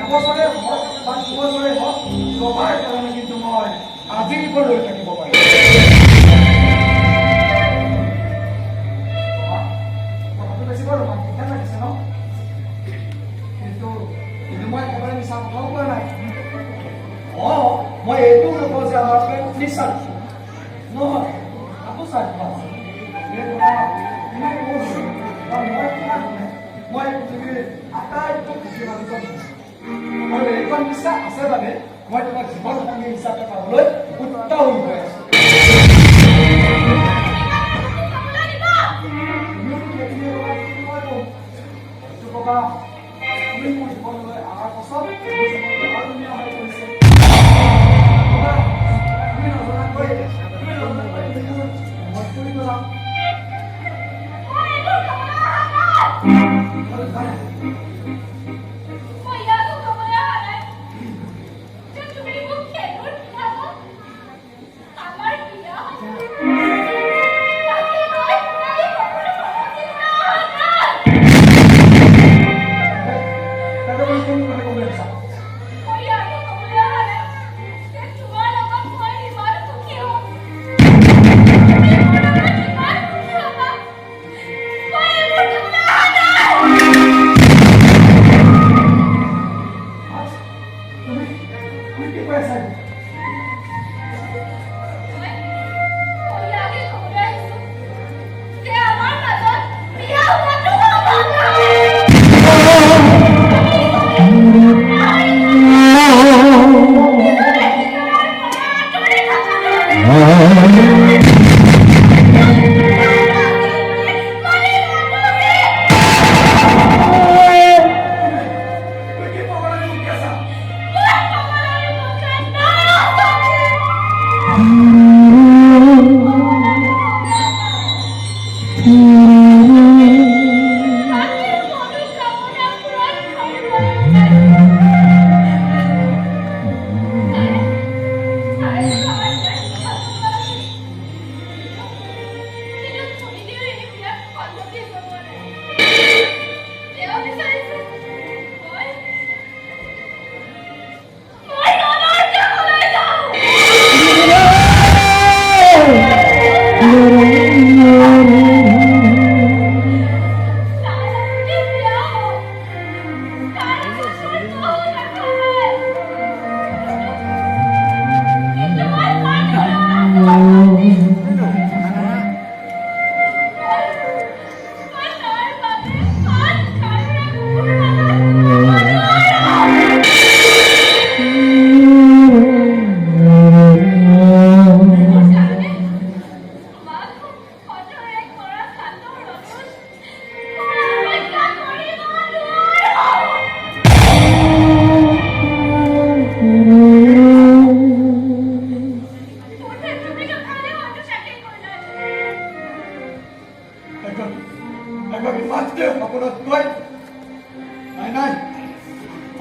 এবছৰে হওক বা দুবছৰে হওক জমাৰ কাৰণে কিন্তু লৈ থাকিব পাৰিম। কথাটো বেছি বাৰু ৰোমান্টিকহে লাগিছে ন? কিন্তু মই একেবাৰে মিছা কথাও কোৱা নাই। মই এইটো নকওঁ যে আমাৰ নিস্বাৰ্থ নহয়, আকৌ স্বাৰ্থ আছে। মই পৃথিৱীৰ আটাইতকৈ সুখী মানুহজন আৰু এইখন বিশ্বাস আছে বাবে মই তোমাক জীৱন সংগী হিচাপে পাবলৈ উত্তাউল হৈ আছো। তুমি মোৰ জীৱনলৈ অহাৰ পাছত ধুনীয়া হৈ পৰিছে। তুমি নজনাকৈ মত কৰি গলা।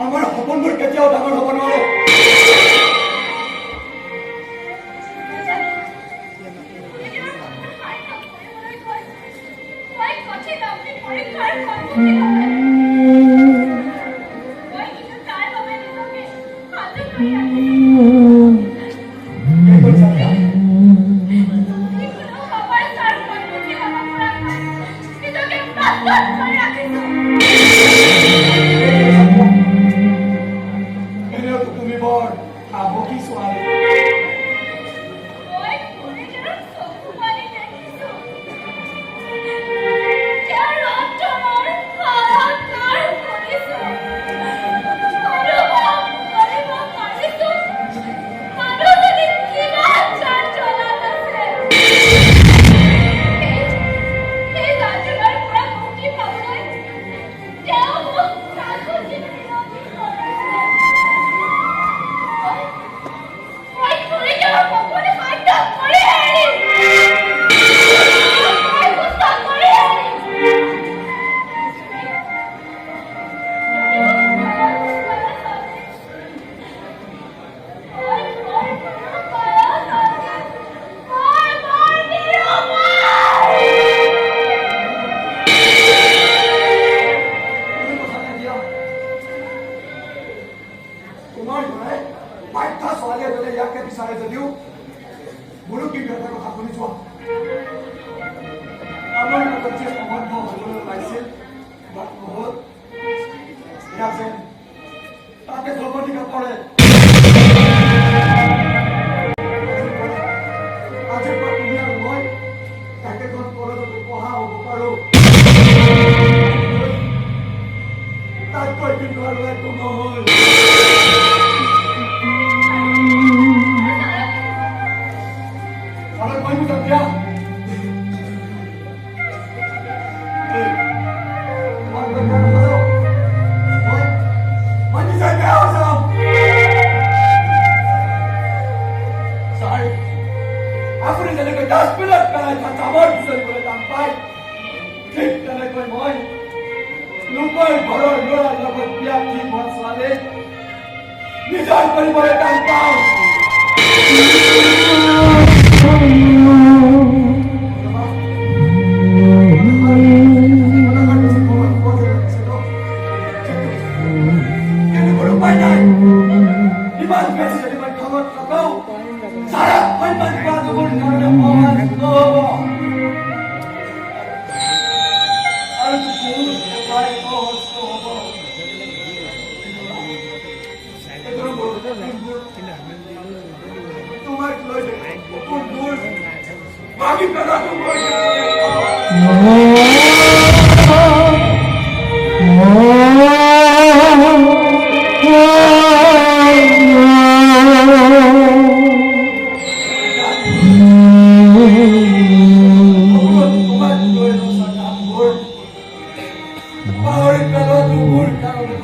আমাৰ সপোনবোৰ কেতিয়াও ডাঙৰ হ'ব নোৱাৰে। তুমি বৰ সাহসী ছোৱালী। Carol, मान्छे कहाँ आउँछ साहेब आफूले जनेको 10 मिनट बेला चामल बिसरीबाट दाम पाए ठिक जनेको মই लुकै घৰৰ ল'ৰা লগত বিয়া ঠিক হোৱাৰ ছোৱালী নিজৰ কৰিবলৈ দাম পাওঁ Iman kasi sa limang kamot na to. Sarap man magpatubol ka ng oras ko. Ang tutul, kapay ko, gusto ko. Ito mo, tumaklod, pupul, bakit ka na tumoy? Power ka na tubol ka ng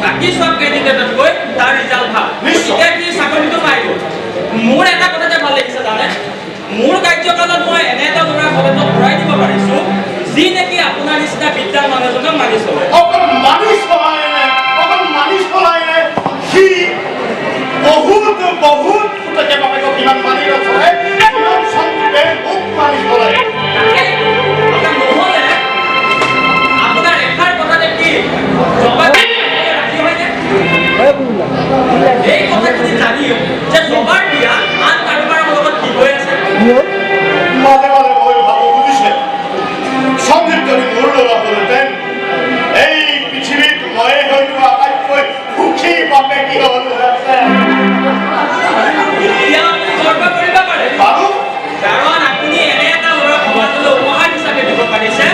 বাকী সব কেণ্ডিডেটতকৈ তাৰ result ভাল এতিয়া কি চাকৰিটো পাই গ'ল মোৰ এটা কথাতে ভাল লাগিছে জানে মোৰ কাৰ্যকালত মই এনে এটা ল'ৰা কলেজত ভৰাই দিব পাৰিছোঁ যি নেকি আপোনাৰ নিচিনা বিদ্যাৰ মানুহজনক মানি চলে অকল মানি চলাই নাই সি বহুত ফুটকে বাপেকক কিমান মানি নচলে কিমান সন্তুকে মোক মানি চলে নহ'লে আপোনাৰ এষাৰ কথাতে কি জবাব ৰাজি হয়নে এই কথাখিনি জানিও যে জবাৰ দিয়া আন কাৰোবাৰ লগত কি হৈ আছে মাজে মাজে মই ভাবো বুজিছে সন্দীপ যদি মোৰ ল'ৰা হ'লহেঁতেন এই পৃথিৱীত মই হয়তো আটাইতকৈ সুখী বাপেকি হ'লোহেঁতেন এতিয়া আপুনি গৰ্ব কৰিব পাৰে কাৰণ আপুনি এনে এটা ল'ৰা সমাজলৈ উপহাৰ হিচাপে দিব পাৰিছে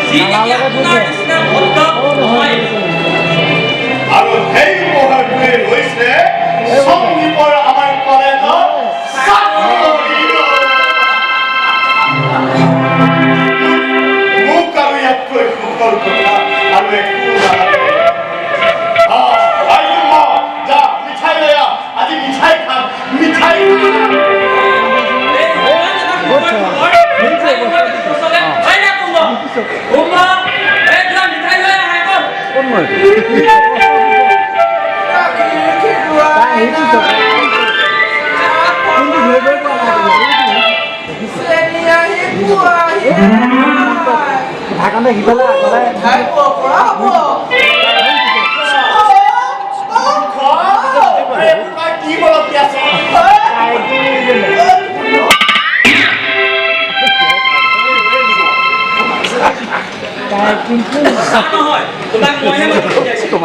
যি নেকি আপোনাৰ নিচিনা ভদ্ৰ নহয় আৰু সেই উপহাৰটোৱে হৈছে সন্দীপৰ আমাৰ কলেজৰ মোক আৰু ইয়াতকৈ সুখৰ কথা আৰু একো নালাগে যা মিঠাই লৈ আহ আজি মিঠাই খাম ঢাকানে সিফালে কি বলত আছে নহয় তোমাক মইহে মাতি পঠিয়াইছিলোঁ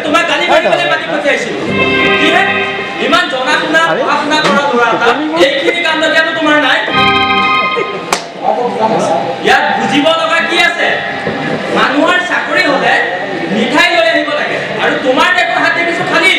তোমাক গালি পাৰিবলৈ মাতি পঠিয়াইছিলোঁ কিহে ইমান জনা শুনা পঢ়া শুনা কৰা ল'ৰা এটা এইখিনি কাণ্ড দিয়াটো তোমাৰ নাই ইয়াত বুজিব লগা কি আছে মানুহৰ চাকৰি হ'লে মিঠাই লৈ আহিব লাগে আৰু তোমাৰ দেখোন হাত দেখিছো খালি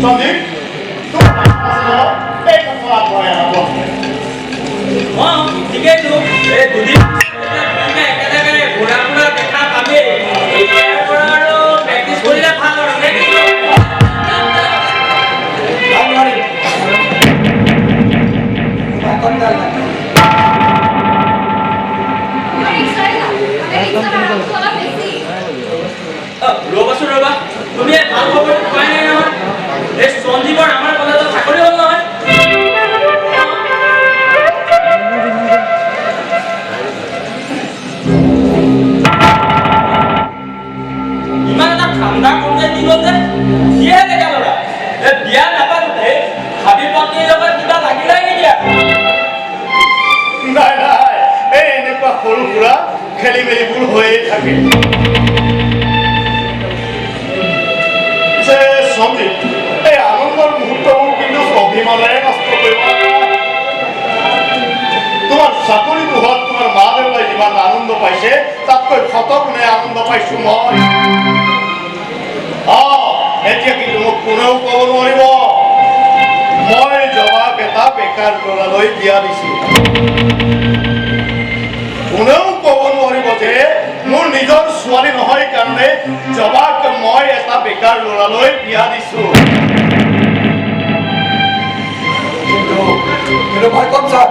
সন্দীপ ঠিকেইতো এই দুদিন একেলগে ঘূৰা ফুৰা দেখা পামেই ইয়াৰ পৰা আৰু প্ৰেক্টিচ কৰিলে ভাল আৰু ৰ'বাচোন ৰ'বা তুমি ভাল খবৰ পোৱাই নাই নহয় এই সঞ্জীৱৰ আমাৰ কলেজত চাকৰি হ'ল নহয় ইমান এটা ঠাণ্ডা কমপ্লেইন দি গ'ল যে কিহে ডেকা ল'ৰা এই বিয়া নাপাতোতে ভাবি পত্নীৰ লগত কিবা লাগিলে নেকি নাই এই এনেকুৱা সৰু সুৰা খেলি মেলিবোৰ হৈয়ে থাকে সন্দীপ এই আনন্দৰ মুহূৰ্তবোৰ কিন্তু অভিমানেৰে নষ্ট কৰিব তোমাৰ চাকৰিটো হোৱাত তোমাৰ মা দেউতাই যিমান আনন্দ পাইছে তাতকৈ শতগুণে আনন্দ পাইছো মই এতিয়া কিন্তু মোক কোনেও ক'ব নোৱাৰিব মই জবাব এটা বেকাৰ ল'ৰালৈ বিয়া দিছো কোনেও ক'ব নোৱাৰিব যে মোৰ নিজৰ ছোৱালী নহয় কাৰণে জবাব মই এটা বেকাৰ ল'ৰালৈ বিয়া দিছো কিন্তু ভাই কম ছাৰ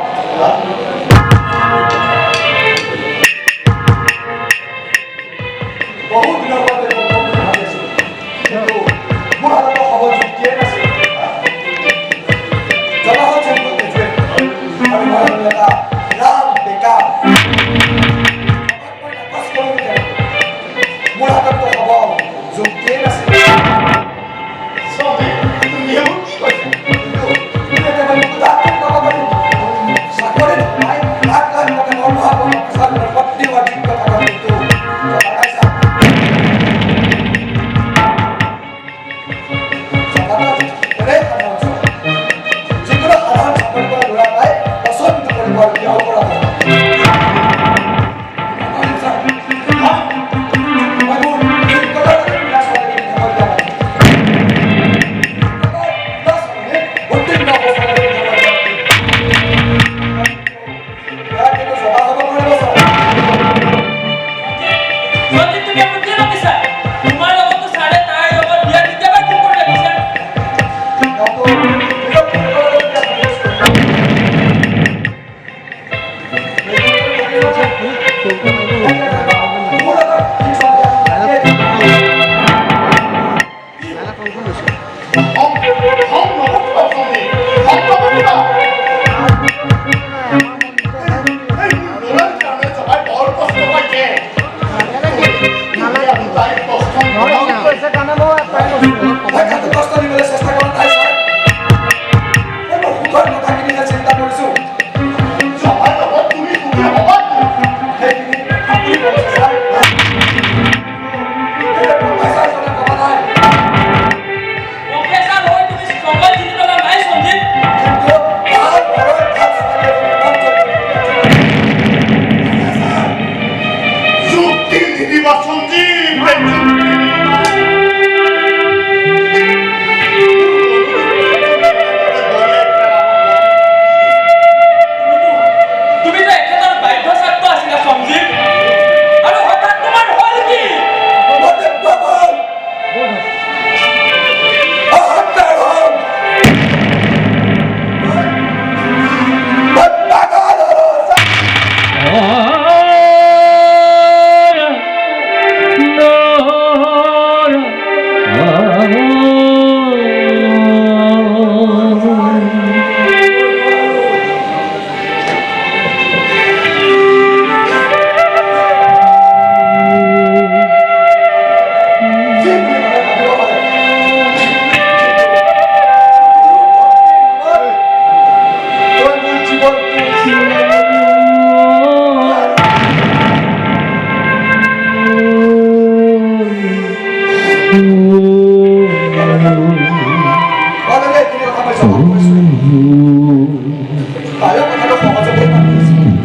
বহুত দিনৰ পৰা ভাবি আছো কিন্তু মোৰ হাতত খবৰ যুক্তিয়ে নাছিল জনাহত আৰু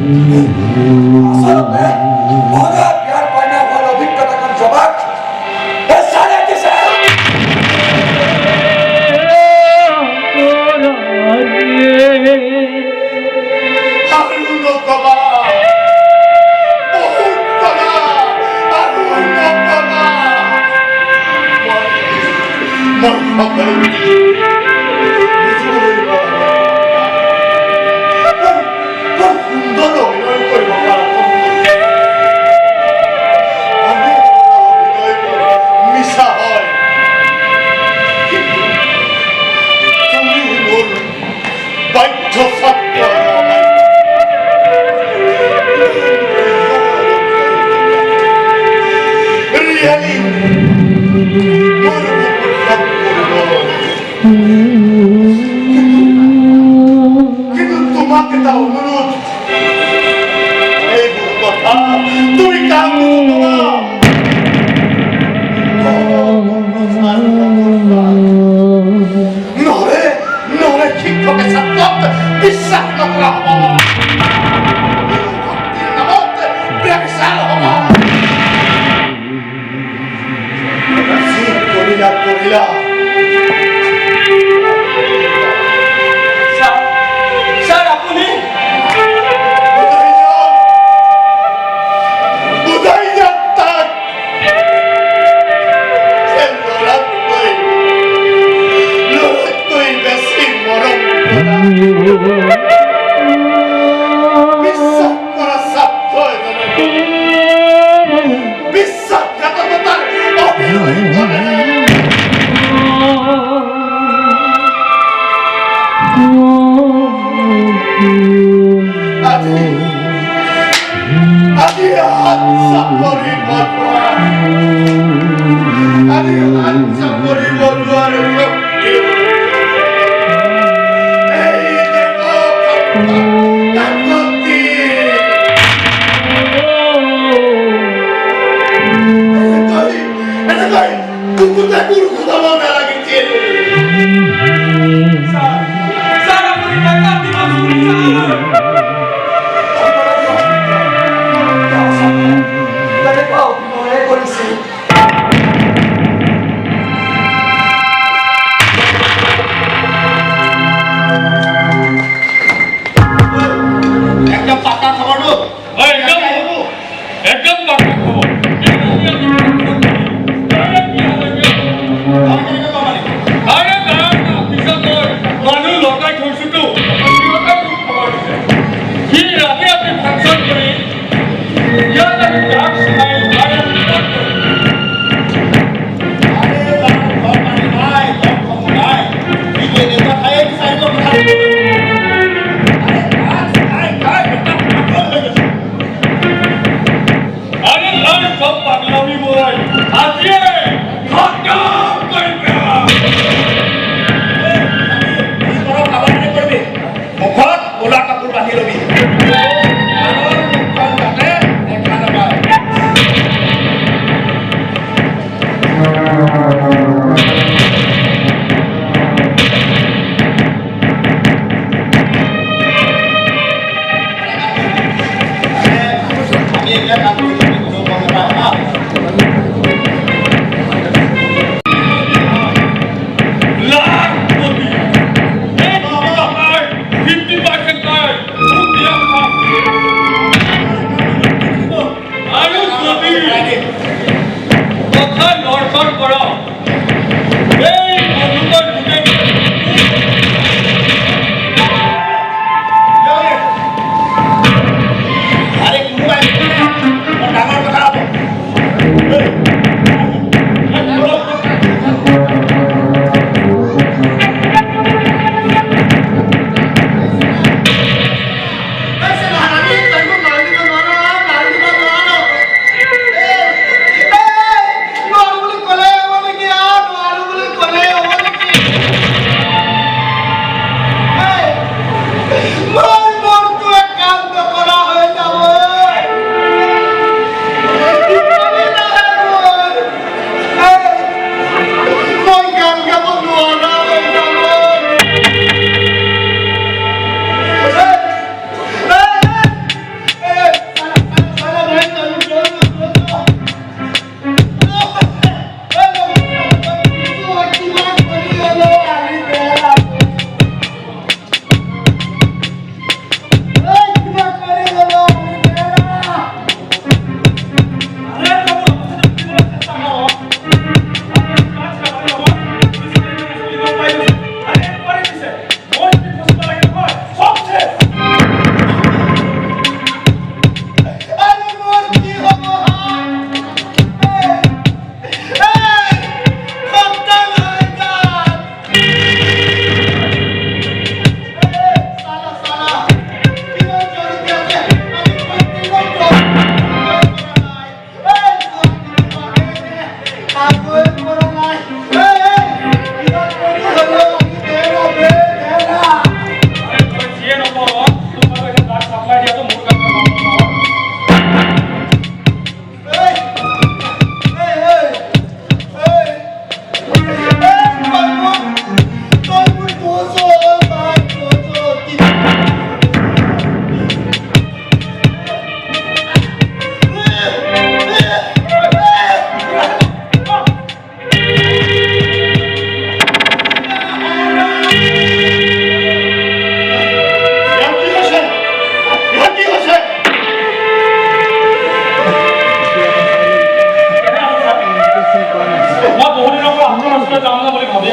আচলতে ভগা বিয়াৰ কইনা হোৱাৰ অভিজ্ঞতাখন জবাব এই চাৰে দিছে। আৰু নকবা, বহুত কলা, আৰু নকবা। মই সকলো বুজিবলৈ পৰা নাই। বৰ সুন্দৰ অভিনয় কৰিব পৰা অনেক অভিনয় কৰে মিছা হয়, কিন্তু তুমি মোৰ বাধ্য ছাত্ৰ। ৰিয়ালি মোৰ সব কিন্তু তোমাক এটা অনুৰোধ, এইবোৰ কথা তুমি কাম নহলে নহলে শিক্ষকে ছাত্ৰক বিশ্বাস নকৰা হ'ব, ভক্তিৰ নামত ব্যভিচাৰ হ'ব। কৰিলা কৰিলা স্যাৰ আপনি বুঝাই যাক তাক ল'ৰাতকৈ বেছি মৰম কৰা, বিশ্বাস কৰা ছাত্ৰ এজনে বিশ্বাসঘাতকতাৰ অভিনয় কৰে। আজি হাত চাপৰি বলোৱা, আজি হাত চাপৰি বলোৱাৰ শক্তি এই কাকতি এনেকৈ কুকুৰটা কোৰ খুদাব নালাগিছিল। স্যাৰ আপনি টাকা দিবসুন তেনেকুৱা অভিনয়ে কৰিছিল। একদম পাকা খবৰটো একদম পাকা খবৰ। আৰে দাঁড়া পিছত মানুহ লগাই থৈছোতো সি ৰাতি ৰাতি ফাংচন কৰি ইয়াত আহি ড্ৰাগছ খাই আৰে লাল সব পাগলামি বই আজিয়ে খতম কৰি পেলাম। মুখত ক'লা কাপোৰ বান্ধি ল'বি।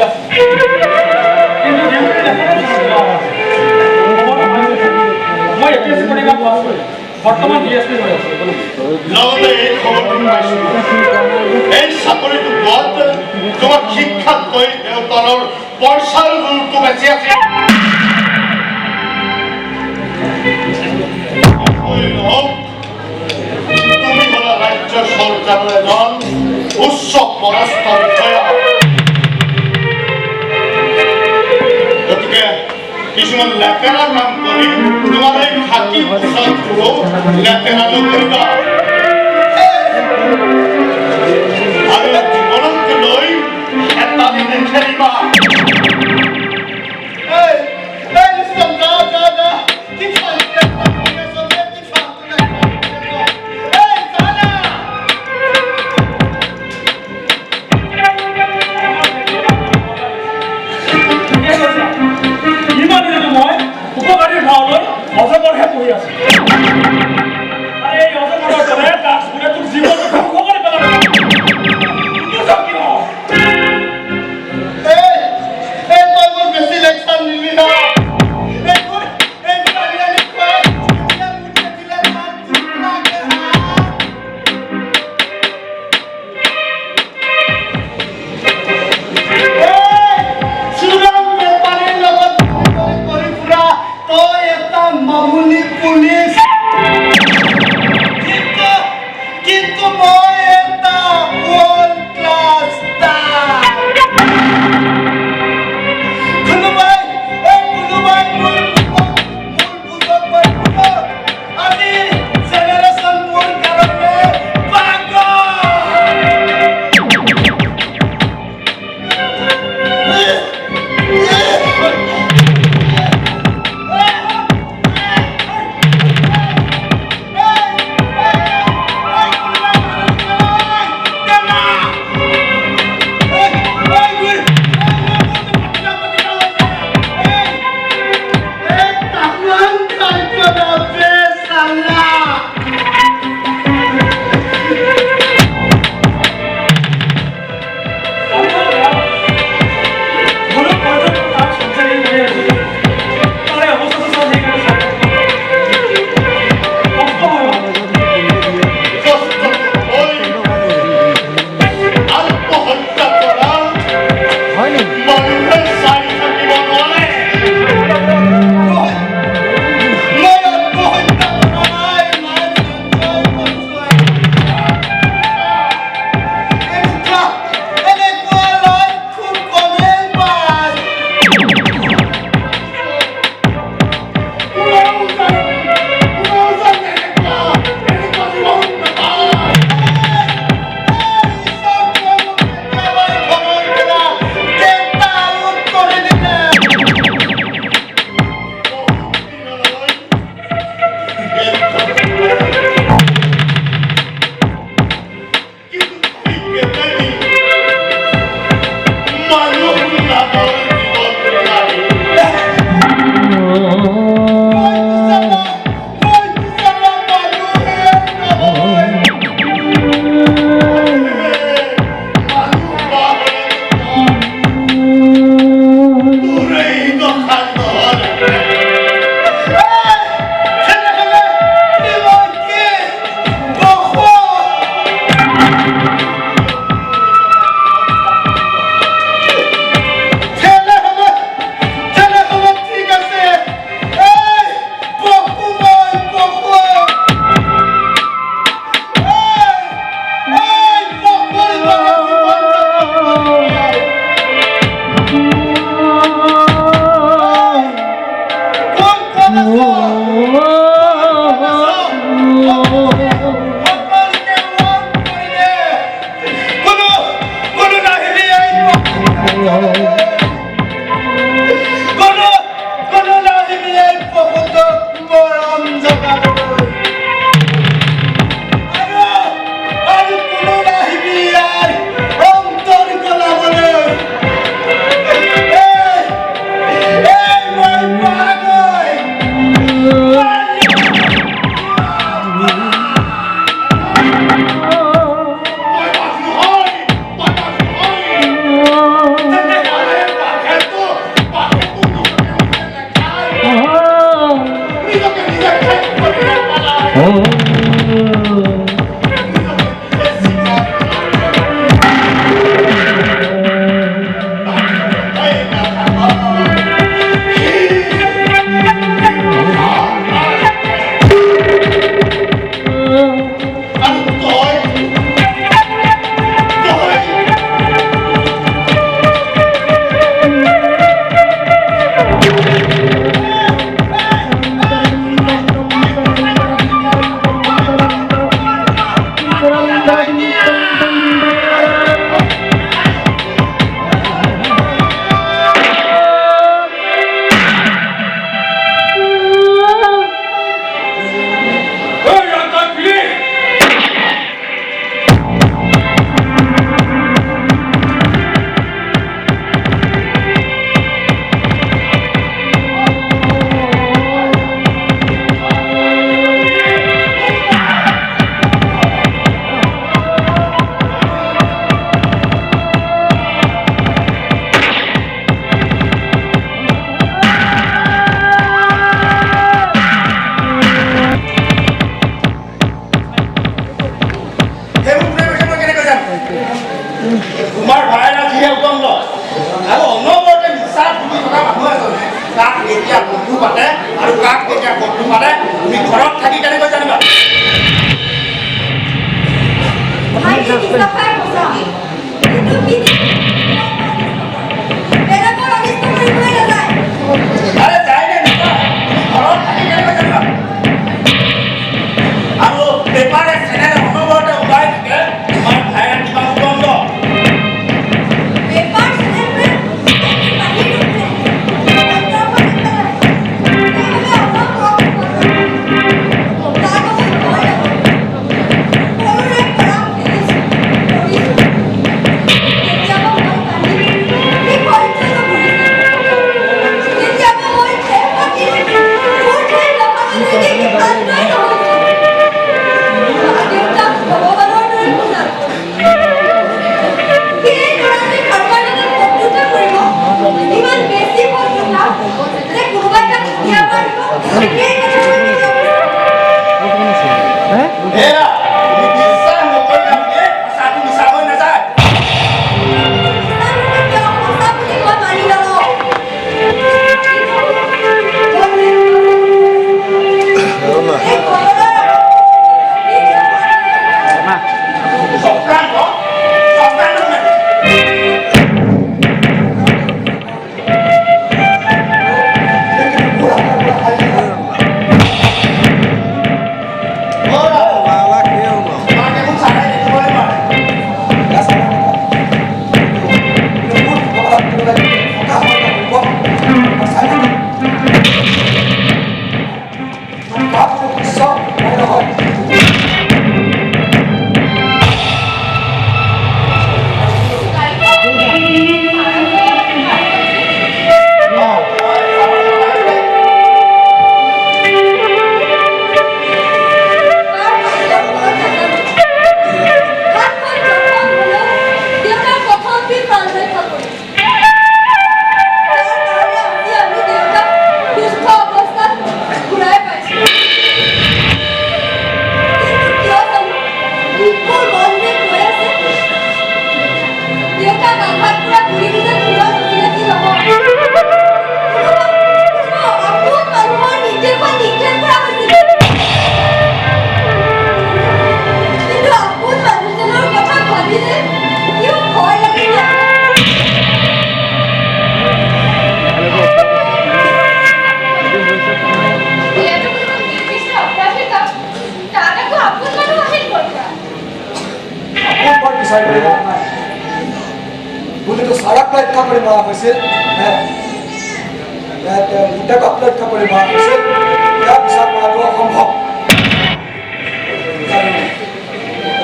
আছে কিন্তু দেউতাই মই এপিএসসি পৰীক্ষা পাছ কৰি বৰ্তমান ডিএসপি হৈ আছো লগতে এই খবৰটো পাইছোঁ এই চাকৰিটো পোৱাত তোমাক শিক্ষাত লৈ দেউতাৰৰ পইচাৰ গুৰুত্ব বেছি আছে তুমি হলা ৰাজ্য চৰকাৰৰ এজন উচ্চ পদস্থ বিষয়া গতিকে কিছুমান লেতেৰা কাম কৰি তোমাৰ এই খাকী পোচাকটোও লেতেৰা নকৰিবা আৰু জীৱনক লৈ এটা দিনে খেলিবা অজগৰহে পঢ়ি আছে আৰু এই অজগৰৰ দৰে তাক শুনে তোৰ জীৱনটো ধ্বংস কৰি পেলাব তই মোৰ বেছি লেকচাৰ নিলি না মামুলি পুলিশ কিন্তু মই এটা ওয়াৰ্ল্ড ক্লাস স্টাৰ কোনোবাই মোৰ বুজক আজি জেনেৰেশ্যন মোৰ কাৰণে তোমাৰ ভাইৰা যিহে উদণ্ড আৰু অনবৰতে মিছা তুমি থকা মানুহ এজনে কাক কেতিয়া বন্ধু পাতে আৰু কাক কেতিয়া বন্ধু পাতে তুমি ঘৰত থাকি কেনেকৈ জানিবা আৰে যায় নে নাযায় ঘৰত থাকি কেনেকৈ জানিবা আৰু পেপাৰে চেনেলে অনবৰতে ওলাই থাকে তোমাৰ ভাইৰা কিমান উদণ্ড বুলিতো চাৰাক লক্ষ্য কৰি মৰা হৈছিল পুতেকক লক্ষ্য কৰি মৰা হৈছিল ইয়াক বিচাৰ কৰাটো অসম্ভৱ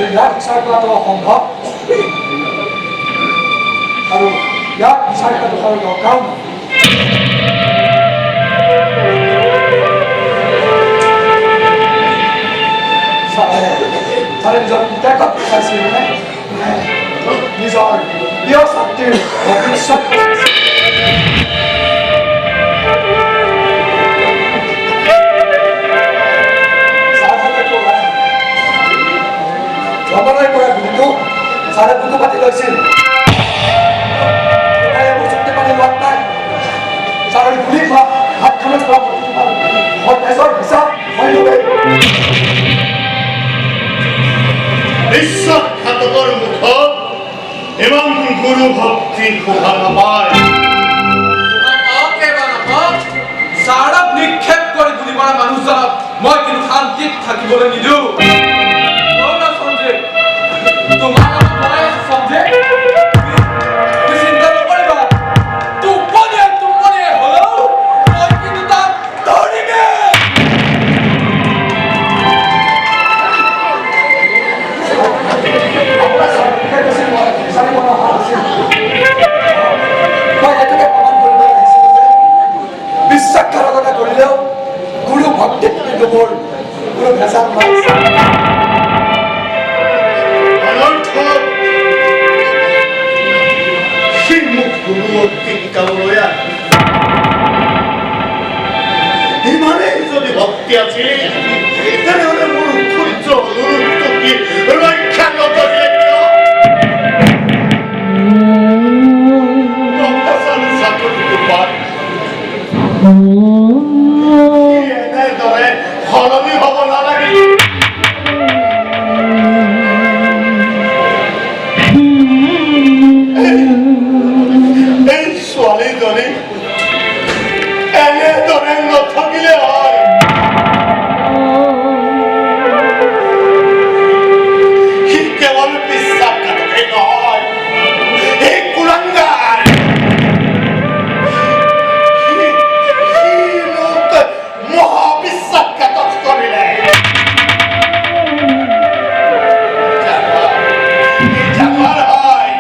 ইয়াক বিচাৰ কৰাটো অসম্ভৱ আৰু ইয়াক বিচাৰ কৰাটো দৰকাৰ চাৰে নিজৰ পুতেকক বিচাৰিছিল নিজৰ প্ৰিয় ছাত্ৰীৰ ভৱিষ্যত লৈছিল এইবোৰ চুক্তি পানী লোৱাত নাই চাৰৰ গুলি খোৱা হাতখনত খোৱা সতেজৰ হিচাপ মই ল'বেই বিশ্বাসঘাতকৰ মুখত ইমান গুৰু ভক্তি শোভা নাপায় চাৰক নিক্ষেপ কৰি গুলি মৰা মানুহজনক মই কিন্তু শান্তিত থাকিবলৈ নিদিওঁ সঞ্জয় তোমাৰ লগত মই সঞ্জয় তুমি চিন্তা নকৰিবা টোপনিয়াই হ'লেও মই কিন্তু তাক ধৰিমে বিশ্বাসঘাতকতা কৰিলেও গুৰু ভক্তিত কিন্তু মোৰ কোনো ভেজাল নাই অনৰ্থক সি মোক গুৰু ভক্তি শিকাবলৈ ইমানেই যদি ভক্তি আছিল তেনেহ'লে মোৰ সূৰ্য অনুৰোধটো কি ৰক্ষা নকৰিলে কিয় চাকৰিটো পায় এনেদৰে সলনি হ'ব নালাগিল এই ছোৱালীজনী এনেদৰে নথকিলে হয় সি কেৱল বিশ্বাসঘাতকেই নহয় এই কুলাংগাৰ মহাবিশ্বাসঘাতক কৰিলে জানোৱাৰ হয়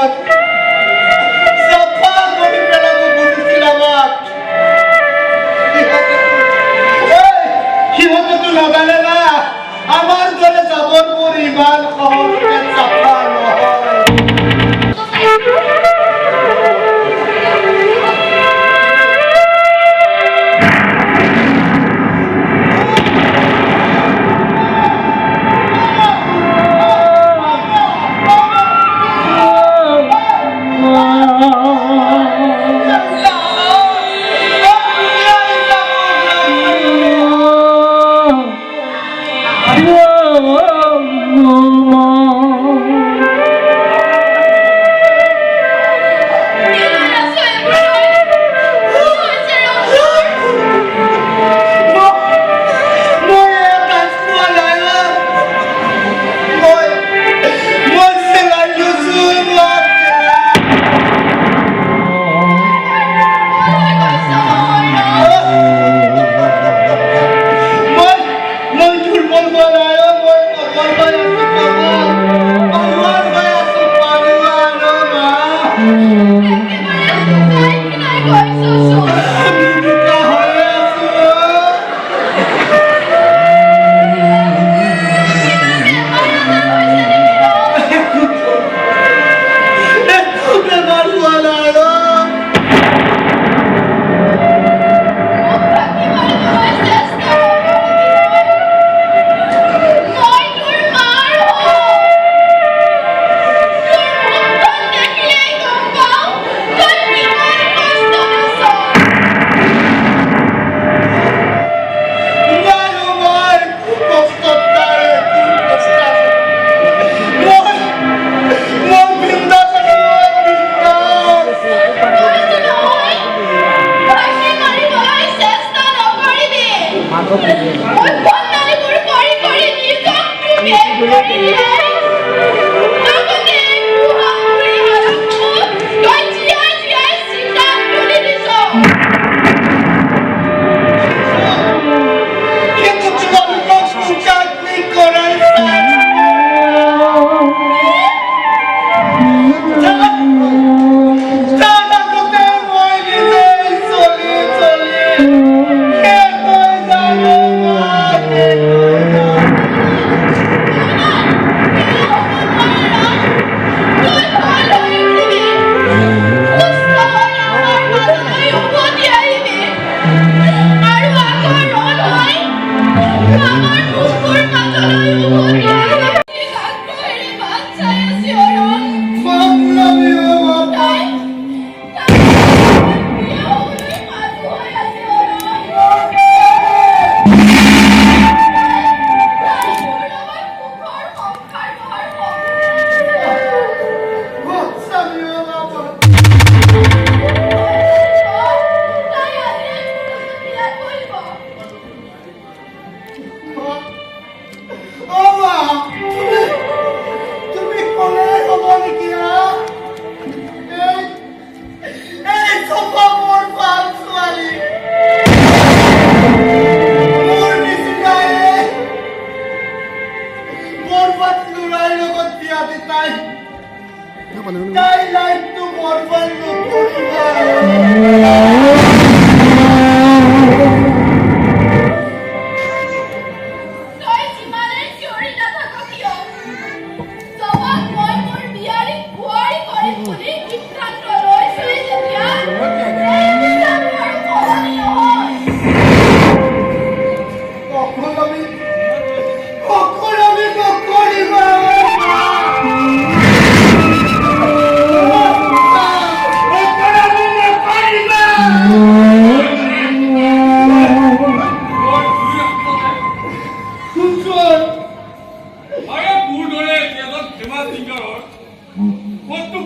আগত চাফা কৰি পেলাব বুজিছিল আমাক। সিহঁতেতো নাজানে না আমাৰ দৰে জাবৰবোৰ ইমান সহজতে চাফা নহয়।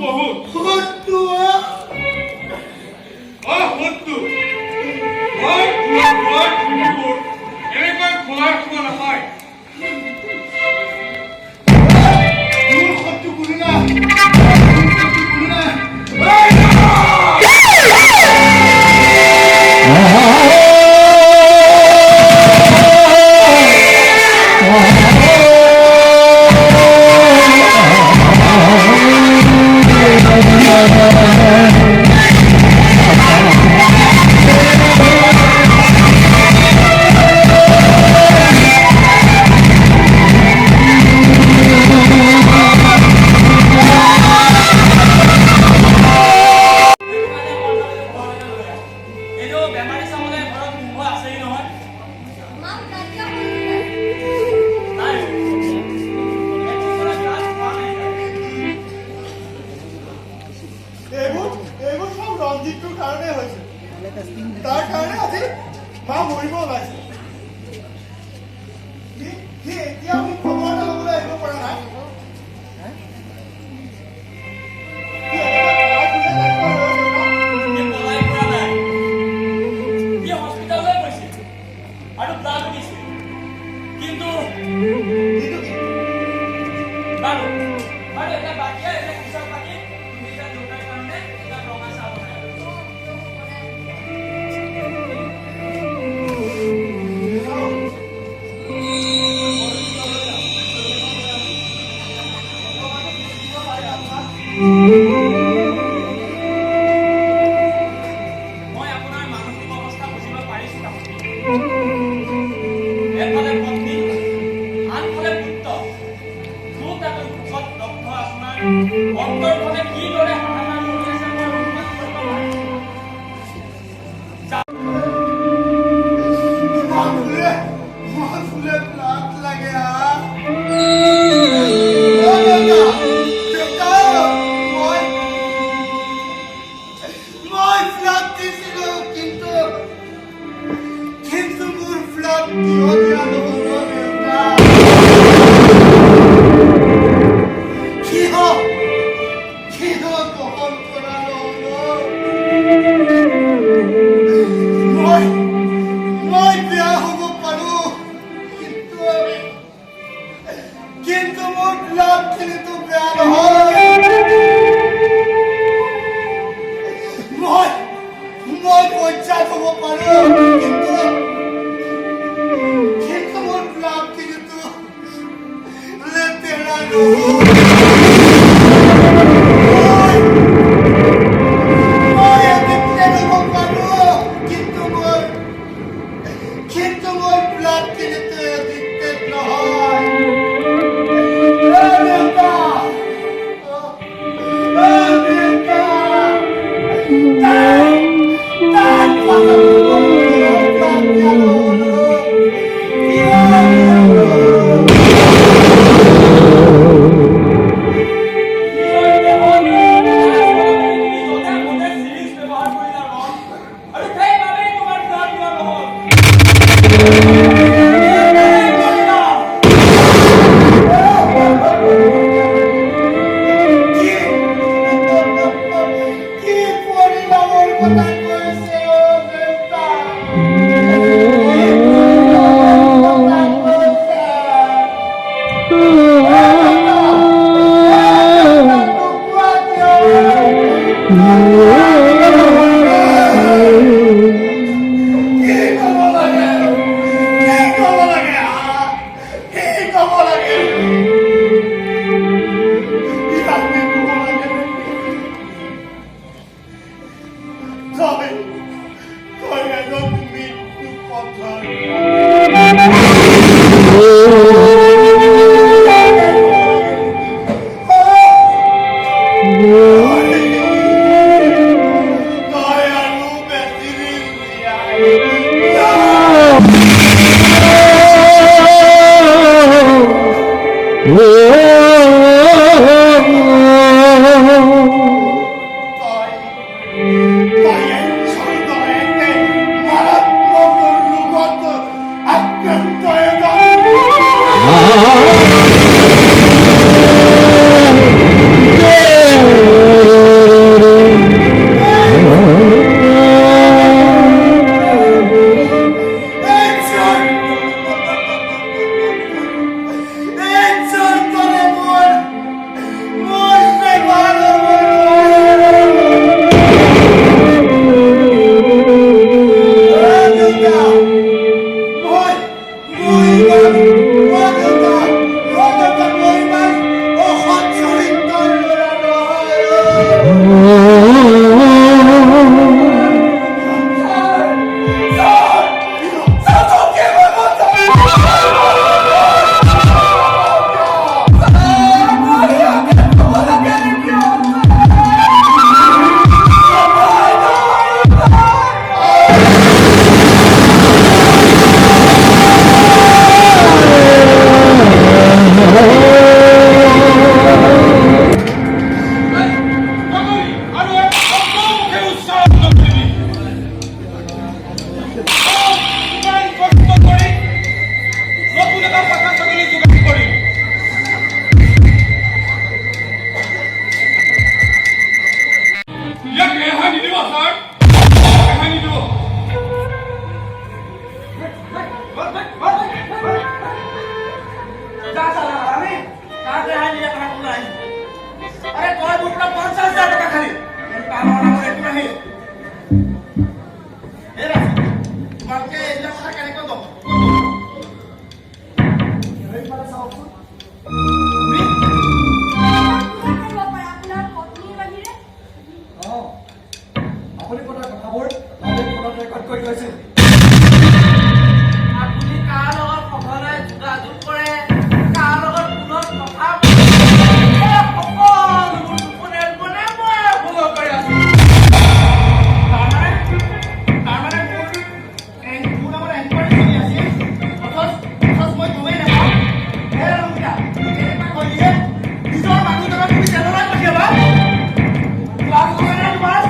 বহুত এইটো বেমাৰী চাবলৈ ঘৰত মোহ আছেই নহয় মাক নাইকিয়া কৰিলে। নাই এইবোৰ সব ৰঞ্জিতটোৰ কাৰণে হৈছে তাৰ কাৰণে আজি মা মৰিব ওলাইছে সি এতিয়া মোক খবৰ এটা ল'বলৈ আহিব পৰা নাই সি পলাই পৰা নাই সি হস্পিটাললৈ গৈছিল আৰু ব্লাড দিছিল কিন্তু বাৰু আৰু এটা বাকী এটা পিছত বাকী তুমি এটা দেউতাৰ কাৰণে এটা ৰঙা চাহ বনাই মই আপোনাৰ মানসিক অৱস্থা বুজিব পাৰিছো কাকতি এফালে পত্নী আনফালে পুত্ৰ দুখ আৰু দুখত দগ্ধ আপোনাৰ অন্তৰখনে কিদৰে হাহাকাৰ কৰি আছে মই অনুমান কৰিব পাৰিছো ফুলে প্লাট লাগে মই ফ্লাট দিছিলো কিন্তু মোৰ ফ্লাট কিয় দিয়া নহ'ল দেউতা কিয় গ্ৰহণ কৰা নহ'ল মই বেয়া হ'ব পাৰো কিন্তু মোৰ ফ্লাটখিনিতো বেয়া নহয় মই পঞ্চায়ত হ'ব পাৰো কিন্তু মোৰ ফ্লাটখিনিতো লেতেৰা নহয় মই এডিক্টেড হ'ব পাৰো কিন্তু মোৰ ফ্লাটখিনিতো এডিক্টেড নহয় Oh ইয়াক ৰেহাই নিদিব ছাৰ ৰেহাই নিদিব আপুনি কোৱা কথাবোৰ আমি ফোনত ৰেকৰ্ড কৰি থৈছিল আপুনি কাৰ লগত সঘনাই যোগাযোগ কৰে কাৰ লগত ফোনত কথা সকলোবোৰ টোপনি মই ফোন কৰি আছো তাৰমানে মোৰ নামত এনকুৱাৰী চলি আছে অথচ মই গমেই নাপাওঁ ৰঙিয়া এনেকুৱা কৰিলে নিজৰ মানুহজনক তুমি জেললৈ পঠিয়াবা লাভ কৰে নে তোমাৰ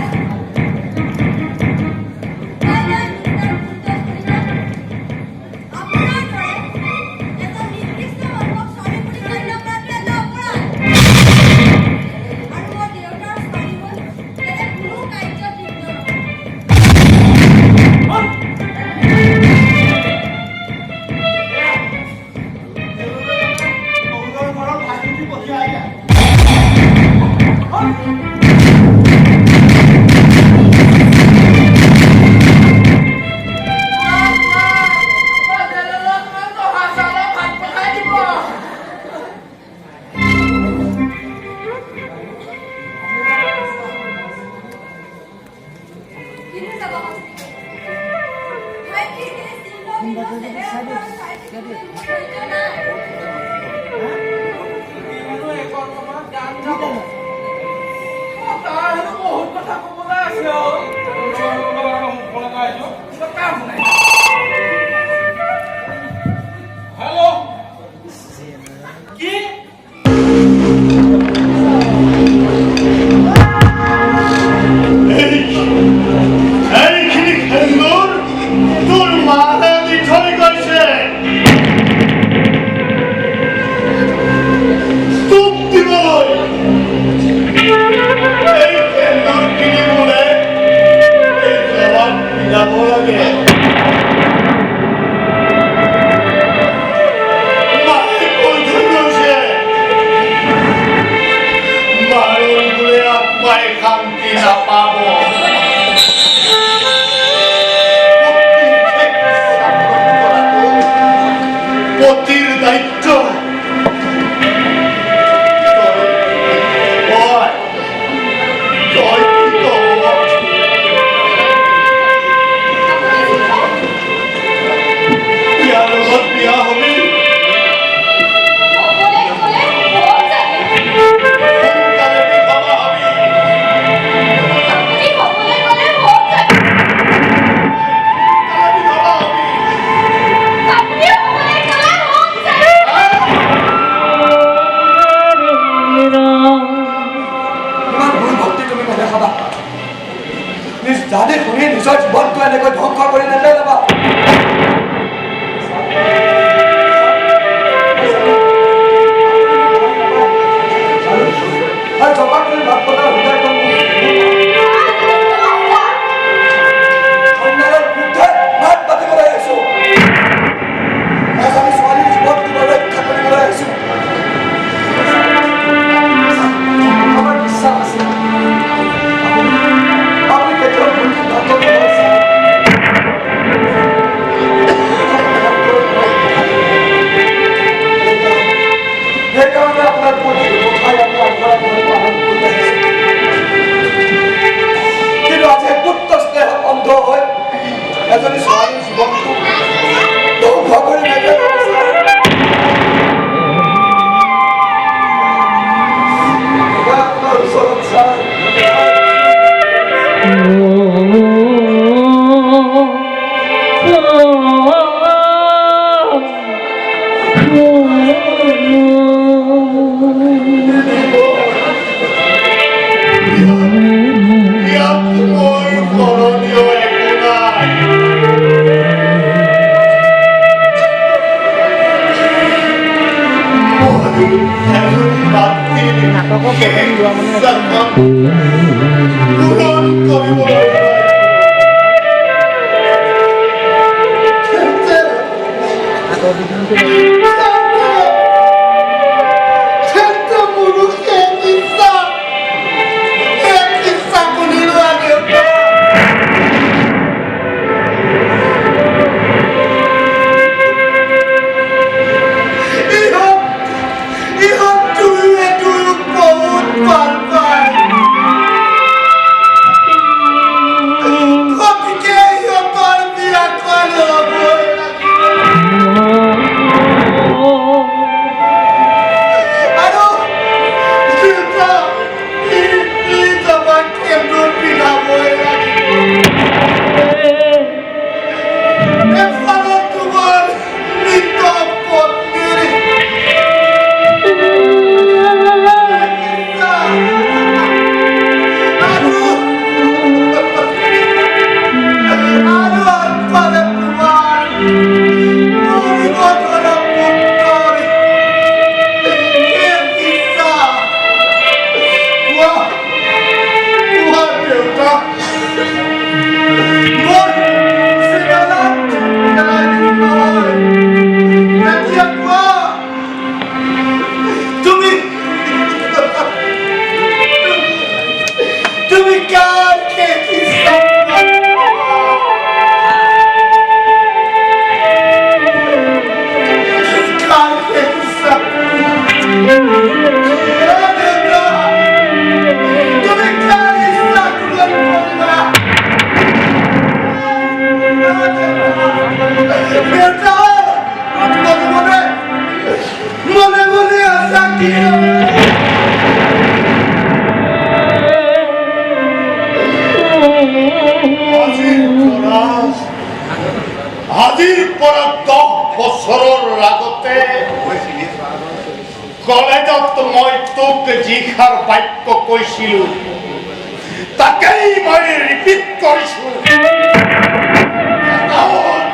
বহুত কথা ক'বলৈ আছে হেল্ল' কি এইখিনি খেলুৰ তোৰ মাতে দি থৈ গৈছে তোক দিবলৈ এই খেলুৰ কিনিবলৈ এই জবাব মিলাব লাগে মায়ে কৈ থৈ গৈছে মাৰৰ বোলে আত্মাই শান্তি নাপাব পতিৰ দায়িত্ব তই কি কব ইয়াৰ লগত বিয়া হবি সোনকালে বিধৱা হবি সোনকালে বিধৱা হবি ইমান ভুল ভক্তি তুমি নেদেখাবা জানি শুনি নিজৰ জীৱনটো এনেকৈ ধ্বংস কৰি নেপেলাবা আৰু জপা কৰি ভাত পতাৰ হৃদয়খন সন্ধানৰ বিৰুদ্ধে মাত পাতিবলৈ আহিছো এজনী ছোৱালীৰ জীৱনটো ৰক্ষা কৰিবলৈ আহিছো আমাৰ বিশ্বাস আছে আপুনি কেতিয়াও ভুল সিদ্ধান্ত নলৈছে সেইকাৰণে আপোনাৰ প্ৰতিটো কথাই আমি আগবঢ়াই পালন কৰি আহিছোঁ কিন্তু আজি পুত্ৰ স্নেহত অন্ধ হৈ এজনী ছোৱালীৰ জীৱনটো ধ্বংস কৰি নেপেলাব আপোনাৰ ওচৰত চাই ইয়াত মোৰ কৰণীয় একো নাই এজনী মাতৃ আজিৰ পৰা 10 বছৰৰ আগতে কলেজত মই তোক যিষাৰ বাক্য কৈছিলো তাকেই মই ৰিপিট কৰিছো Get out!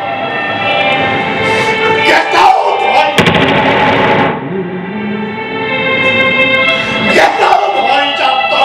Get out! ভাই চাপতা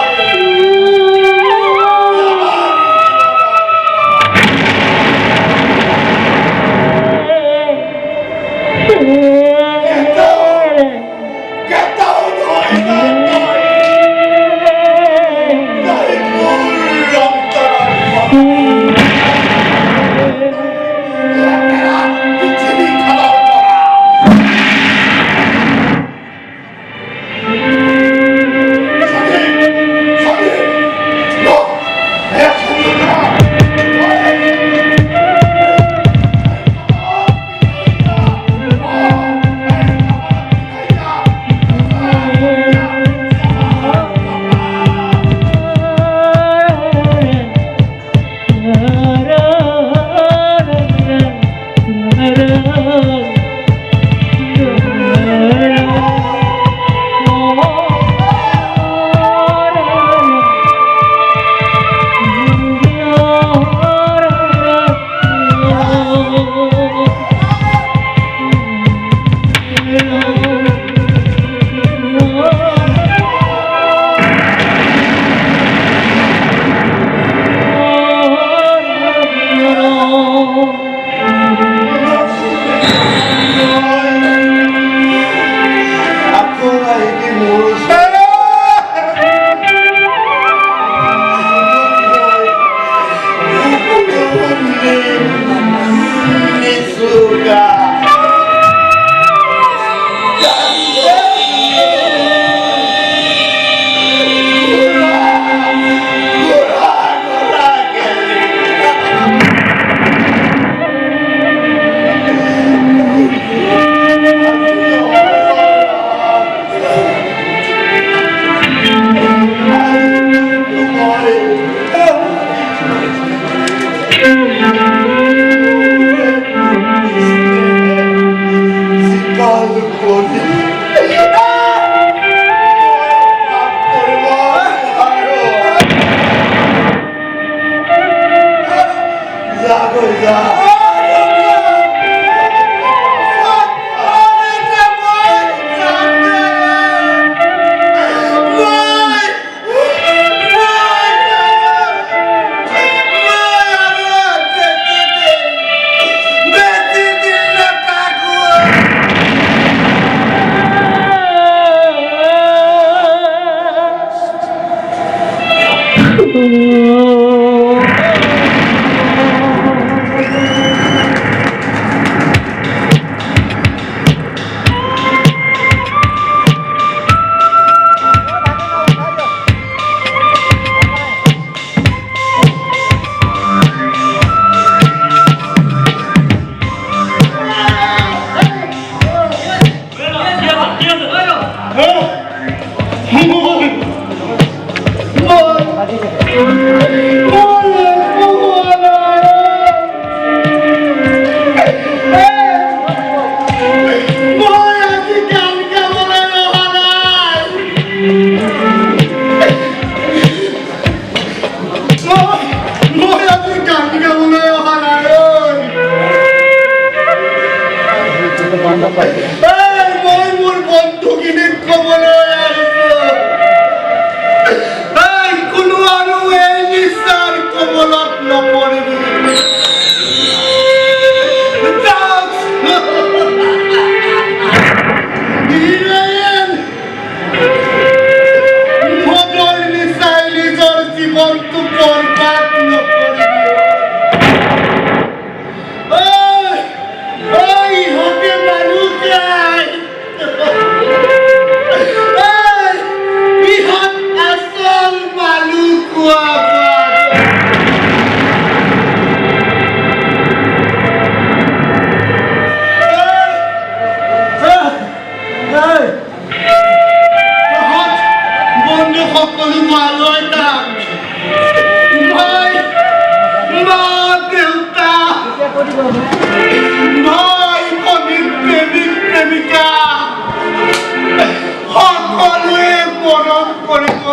জীবন তো পৰবাৰ ভাই ভনী প্ৰেমিক প্ৰেমিকা সকলোৱে মৰম কৰিব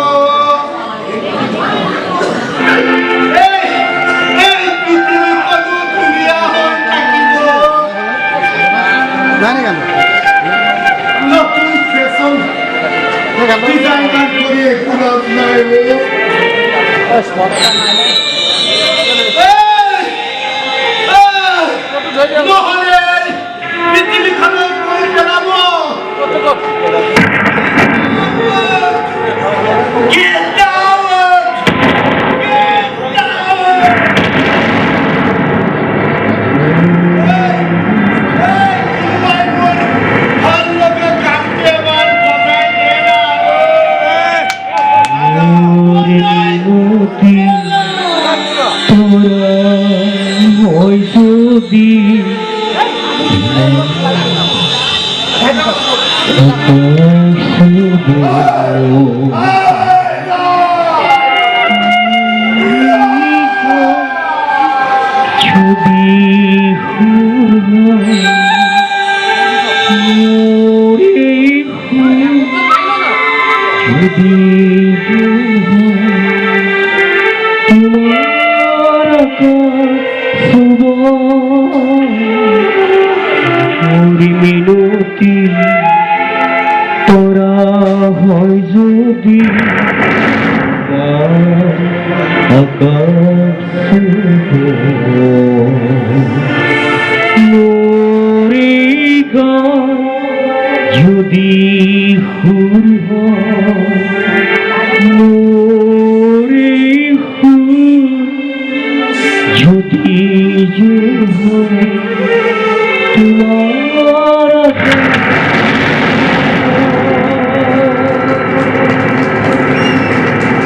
এই পৃথিৱীখনো ধুনীয়া হৈ থাকিব নতুন ফেশ্বন ডিজাইনাৰ কৰি একো লাভ নাই নহ'লে পৃথিৱীখনক কৰি পেলাব Get out! Get out! हर लोग काटते बार बजाय देना মিনতি তোরা হয় যদি যদি হুর যদি তোমার